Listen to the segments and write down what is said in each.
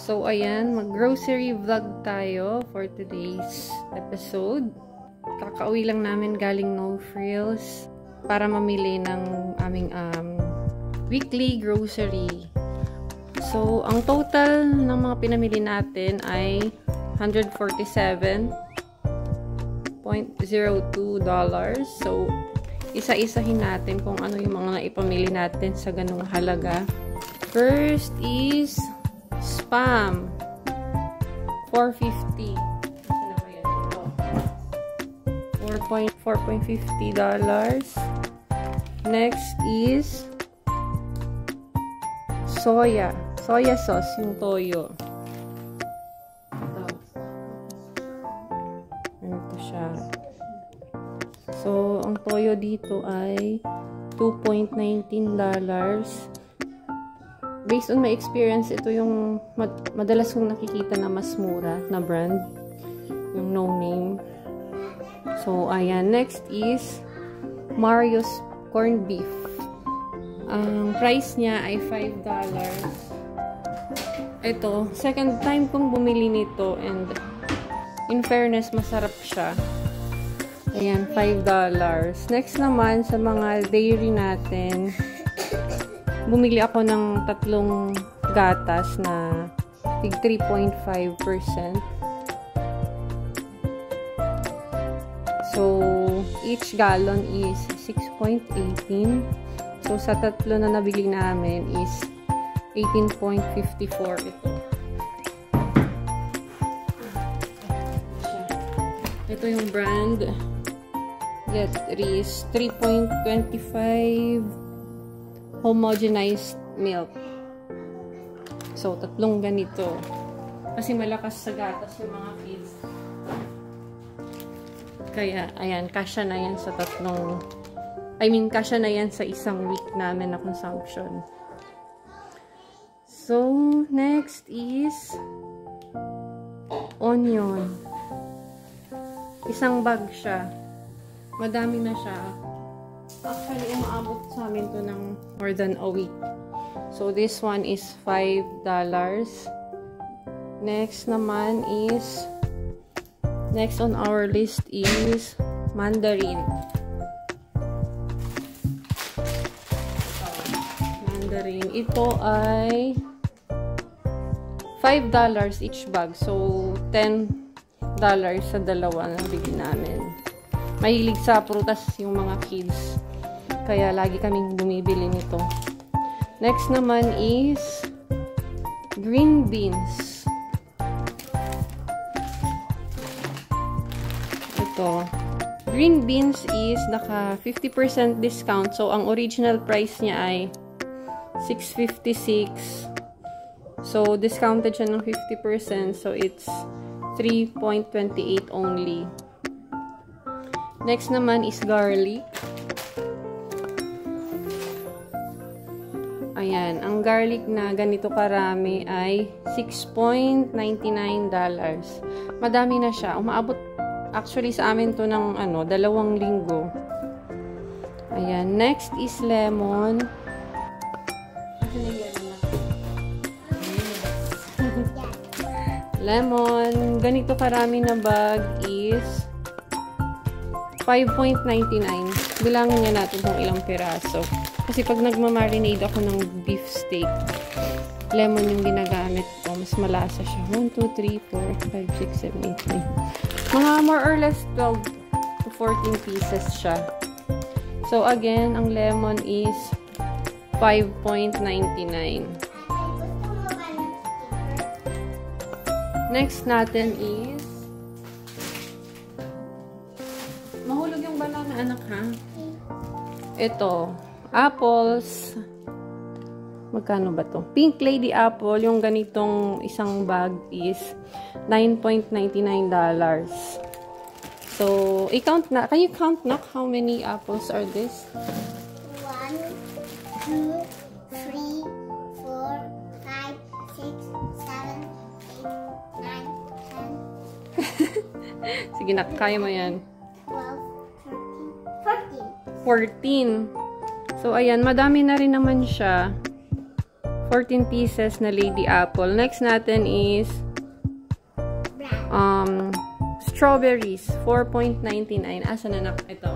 So, ayan, mag-grocery vlog tayo for today's episode. Kakauwi lang namin galing No Frills para mamili ng aming weekly grocery. So, ang total ng mga pinamili natin ay $147.02. So, isa-isahin natin kung ano yung mga naipamili natin sa ganung halaga. First is Spam. $4.50. $4.50. Next is soya sauce, yung toyo. Ito siya. So, ang toyo dito ay $2.19. Based on my experience, ito yung madalas kong nakikita na mas mura na brand. Yung no name. So, ayan. Next is Mario's corned beef. Ang price niya ay $5. Ito, second time kong bumili nito and in fairness, masarap siya. Ayan, $5. Next naman, sa mga dairy natin, bumili ako ng 3 gatas na tig 3.5%. So, each gallon is 6.18. So, sa 3 na nabili namin is 18.54 ito. Ito yung brand. Get is 3.25 homogenized milk. So, 3 ganito. Kasi malakas sa gatas yung mga kids. Kaya, ayan, kasya na yan sa 3. Kasya na yan sa isang week namin na consumption. So, next is onion. Isang bag siya. Madami na siya. Actually, umaabot sa amin to ng more than a week. So, this one is $5. Next naman is, next on our list is mandarin. Mandarin. Ito ay $5 each bag. So, $10 sa dalawa na bili namin. Mahilig sa prutas yung mga kids. Kaya lagi kaming bumibili nito. Next naman is green beans. Ito. Green beans is naka 50% discount. So, ang original price niya ay $6.56. So, discounted siya ng 50%. So, it's $3.28 only. Next naman is garlic. Ayan. Ang garlic na ganito karami ay $6.99. Madami na siya. Umaabot actually sa amin to ng 2 linggo. Ayan. Next is lemon. Lemon. Ganito karami na bag is $5.99. Bilangin nga natin kung ilang piraso. Kasi pag nagmamarinade ako ng beef steak, lemon yung ginagamit ko. Mas malasa siya. 1, 2, 3, 4, 5, 6, 7, 8, 9. Mga more or less 12 to 14 pieces siya. So, again, ang lemon is $5.99. Next natin is mahulog yung banana, anak, ha? Ito, apples. Magkano ba to? Pink Lady Apple, yung ganitong isang bag is $9.99. So, i-count na. Can you count na how many apples are this? 1, 2, 3, 4, 5, 6, 7, 8, 9, 10. Sige na, kaya mo yan. 12, 13, 14. 14. So, ayan, madami na rin naman siya. 14 pieces na lady apple. Next natin is strawberries. 4.99. Asa na ito?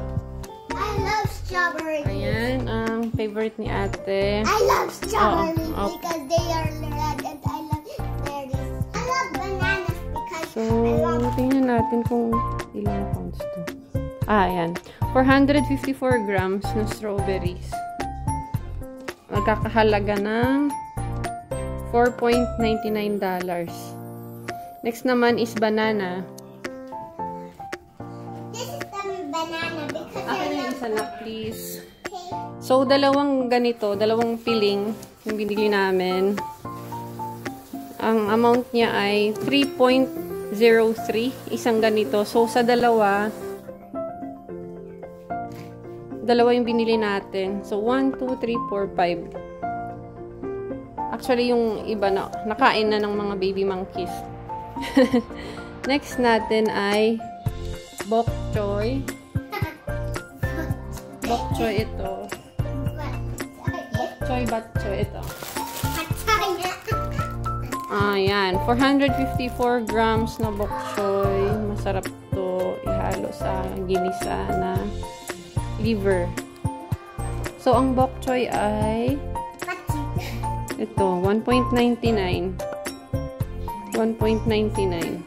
I love strawberries. Ayan, ang favorite ni ate. I love strawberries Oo. because they are red and I love berries. I love bananas because So, I love tingnan natin kung ilang pounds to. Ayan. 454 grams ng strawberries. Magkakahalaga ng $4.99. Next naman is banana. This is the banana because Akin I na love isa na, please. okay. So, dalawang ganito, dalawang piling yung binili namin. Ang amount niya ay 3.03, isang ganito. So, sa dalawa yung binili natin. So, 1, 2, 3, 4, 5. Actually, yung iba na, nakain na ng mga baby monkeys. Next natin ay bok choy. Bok choy ito. Bok choy, bat choy ito. Ayan, 454 grams na bok choy. Masarap to ihalo sa ginisa na liver. So, ang bok choy ay ito, 1.99. 1.99.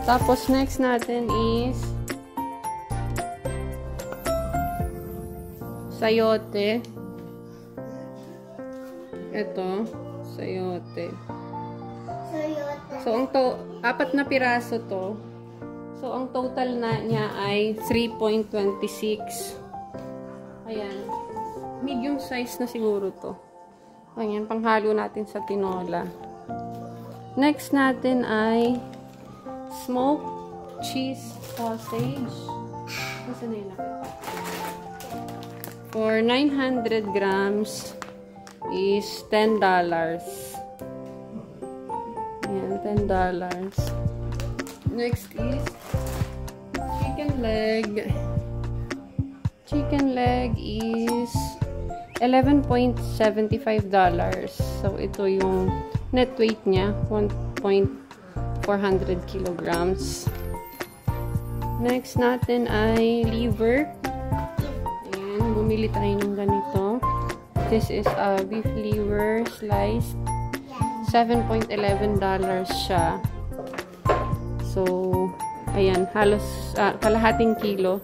Tapos, next natin is sayote. Ito, sayote. So, ang apat na piraso to. So, ang total na niya ay 3.26. Ayan. Medium size na siguro to. Ayan, panghalo natin sa tinola. Next natin ay smoked cheese sausage. Nasaan na yun nakita? For 900 grams is $10. Ayan, $10. Next is chicken leg. Chicken leg is $11.75. So, ito yung net weight niya, 1.400 kilograms. Next natin ay liver. Ayan, bumili tayo ng ganito. This is a beef liver sliced. $7.11 siya. So, ayan, halos kalahating kilo.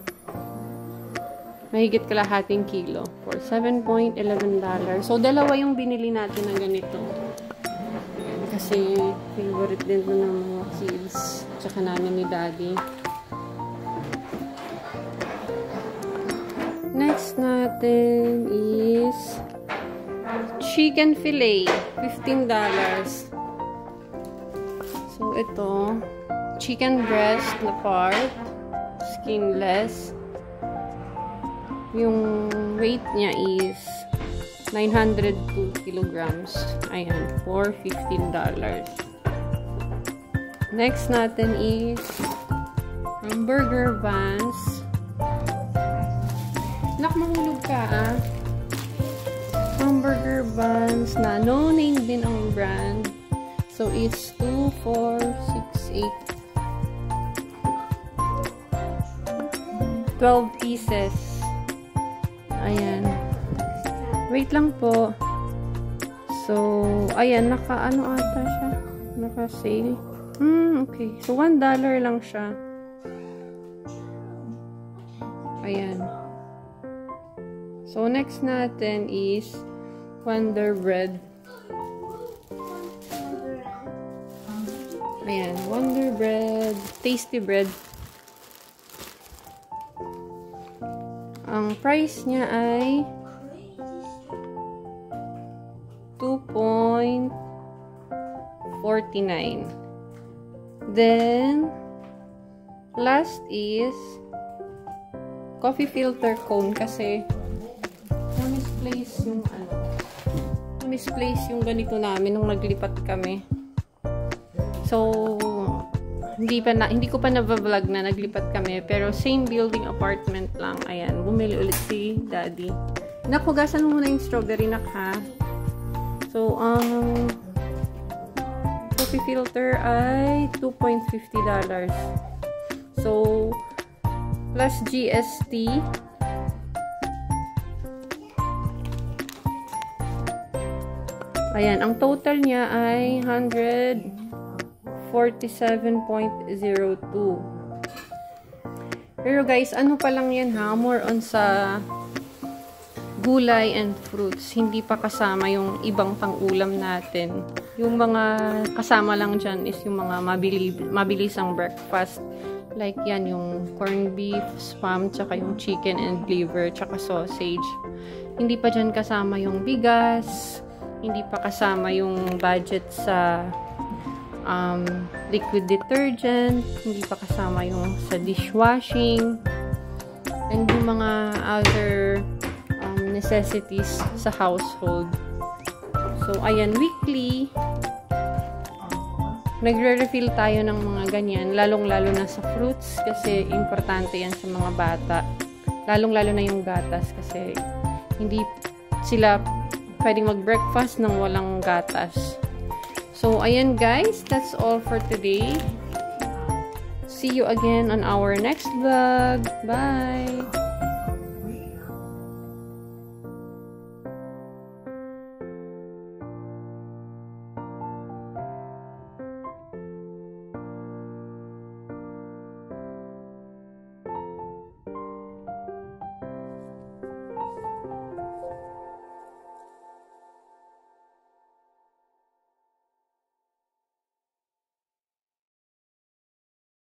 Mahigit kalahating kilo for $7.11. So, dalawa yung binili natin na ganito. Ayan, kasi favorite din ito ng mga kids. Tsaka namin ni daddy. Next natin is chicken fillet. $15. So, ito. Chicken breast na part. Skinless. Yung weight niya is 902 kilograms. Ayan, for $15. Next natin is hamburger buns. Nak, mahulog ka, ah. Hamburger buns na no name din ang brand. So, it's 2, 4, 6, 8. 12 pieces. Ayan. Wait lang po. So, ayan, naka-ano ata siya? Naka-sale. Okay. So, $1 lang siya. Ayan. So, next natin is Wonder Bread. Ayan. Wonder Bread. Tasty bread. Ang price niya ay $2.49. Then, last is coffee filter cone kasi na-misplace yung ganito namin nung naglipat kami. So, hindi ko pa na-vlog na naglipat kami, pero same building apartment lang. Ayan, bumili ulit si daddy. Nakugasan mo muna yung strawberry, nak, ha? So, ang coffee filter ay $2.50. So, plus GST, ayan, ang total niya ay 147.02. Pero guys, ano pa lang yan ha? More on sa gulay and fruits. Hindi pa kasama yung ibang pang-ulam natin. Yung mga kasama lang dyan is yung mga mabilisang breakfast. Like yan, yung corned beef, spam, tsaka yung chicken and liver, tsaka sausage. Hindi pa dyan kasama yung bigas. Hindi pa kasama yung budget sa liquid detergent. Hindi pa kasama yung sa dishwashing. And yung mga other necessities sa household. So, ayan, weekly, nagre-refill tayo ng mga ganyan, lalong-lalo na sa fruits, kasi importante yan sa mga bata. Lalong-lalo na yung gatas, kasi hindi sila pwedeng mag-breakfast nang walang gatas. So, ayan guys, that's all for today. See you again on our next vlog. Bye!